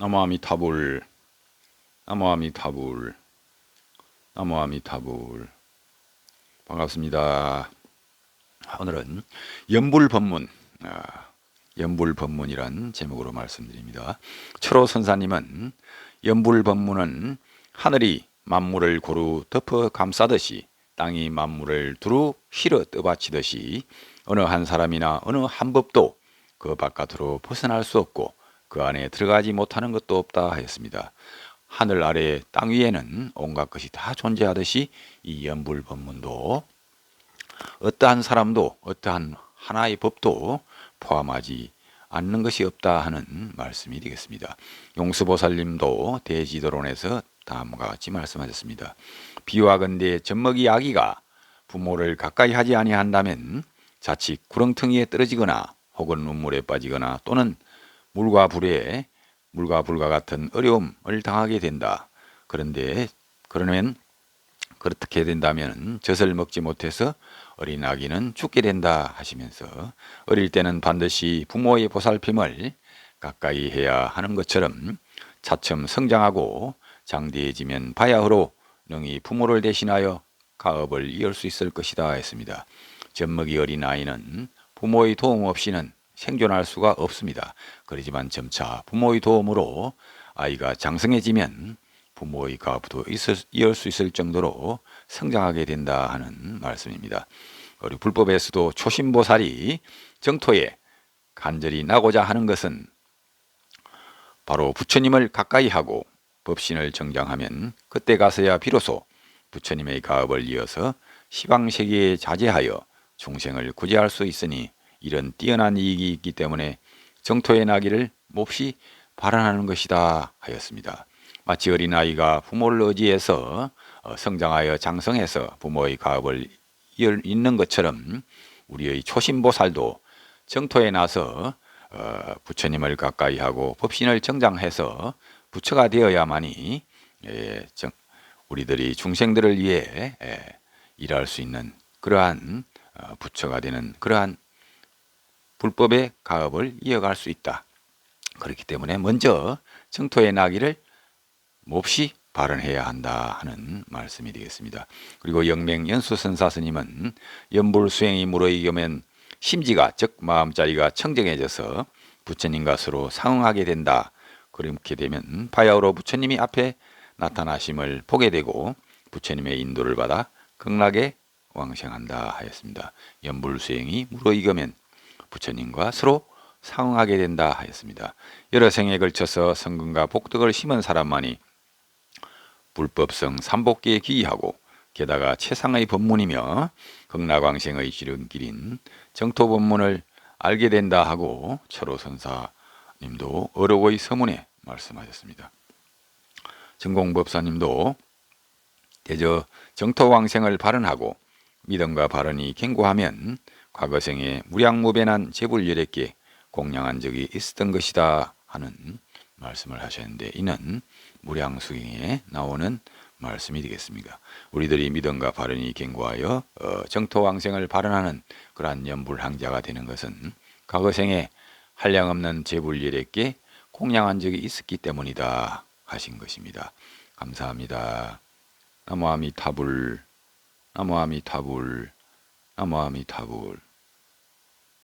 나무아미타불, 나무아미타불, 나무아미타불. 반갑습니다. 오늘은 연불법문, 연불법문이란 제목으로 말씀드립니다. 철호 선사님은 연불법문은 하늘이 만물을 고루 덮어 감싸듯이 땅이 만물을 두루 실어 떠받치듯이 어느 한 사람이나 어느 한 법도 그 바깥으로 벗어날 수 없고 그 안에 들어가지 못하는 것도 없다 하였습니다. 하늘 아래 땅 위에는 온갖 것이 다 존재하듯이 이 연불법문도 어떠한 사람도 어떠한 하나의 법도 포함하지 않는 것이 없다 하는 말씀이 되겠습니다. 용수보살님도 대지도론에서 다음과 같이 말씀하셨습니다. 비와건대 젖먹이 아기가 부모를 가까이 하지 아니한다면 자칫 구렁텅이에 떨어지거나 혹은 눈물에 빠지거나 또는 물과 불과 같은 어려움을 당하게 된다. 그러면 그렇게 된다면 젖을 먹지 못해서 어린 아기는 죽게 된다 하시면서 어릴 때는 반드시 부모의 보살핌을 가까이 해야 하는 것처럼 차츰 성장하고 장대해지면 바야흐로 능히 부모를 대신하여 가업을 이을 수 있을 것이다 했습니다. 젖먹이 어린 아이는 부모의 도움 없이는 생존할 수가 없습니다. 그렇지만 점차 부모의 도움으로 아이가 장성해지면 부모의 가업도 이을 수 있을 정도로 성장하게 된다 하는 말씀입니다. 그리고 불법에서도 초심보살이 정토에 간절히 나고자 하는 것은 바로 부처님을 가까이 하고 법신을 정장하면 그때 가서야 비로소 부처님의 가업을 이어서 시방세계에 자제하여 중생을 구제할 수 있으니 이런 뛰어난 이익이 있기 때문에 정토에 나기를 몹시 바라는 것이다 하였습니다. 마치 어린아이가 부모를 의지해서 성장하여 장성해서 부모의 가업을 잇는 것처럼 우리의 초심보살도 정토에 나서 부처님을 가까이 하고 법신을 정장해서 부처가 되어야만이 우리들이 중생들을 위해 일할 수 있는 그러한 부처가 되는 그러한 불법의 가업을 이어갈 수 있다. 그렇기 때문에 먼저 정토에 나기를 몹시 발언해야 한다 하는 말씀이 되겠습니다. 그리고 영맹연수선사스님은 연불수행이 무르익으면 심지가 즉 마음자리가 청정해져서 부처님과 서로 상응하게 된다. 그렇게 되면 바야흐로 부처님이 앞에 나타나심을 보게 되고 부처님의 인도를 받아 극락에 왕생한다 하였습니다. 연불수행이 무르익으면 부처님과 서로 상응하게 된다 하였습니다. 여러 생에 걸쳐서 성근과 복덕을 심은 사람만이 불법성 삼복계에 귀의하고 게다가 최상의 법문이며 극락왕생의 지름길인 정토법문을 알게 된다 하고 철호선사님도 어록의 서문에 말씀하셨습니다. 전공법사님도 대저 정토왕생을 발언하고 믿음과 발언이 견고하면 과거생에 무량무변한 재불열애께 공양한 적이 있었던 것이다 하는 말씀을 하셨는데 이는 무량수경에 나오는 말씀이 되겠습니다. 우리들이 믿음과 발언이 견고하여 정토왕생을 발언하는 그러한 연불항자가 되는 것은 과거생에 한량없는 재불열애께 공양한 적이 있었기 때문이다 하신 것입니다. 감사합니다. 나무아미타불, 나무아미타불, 나무아미타불.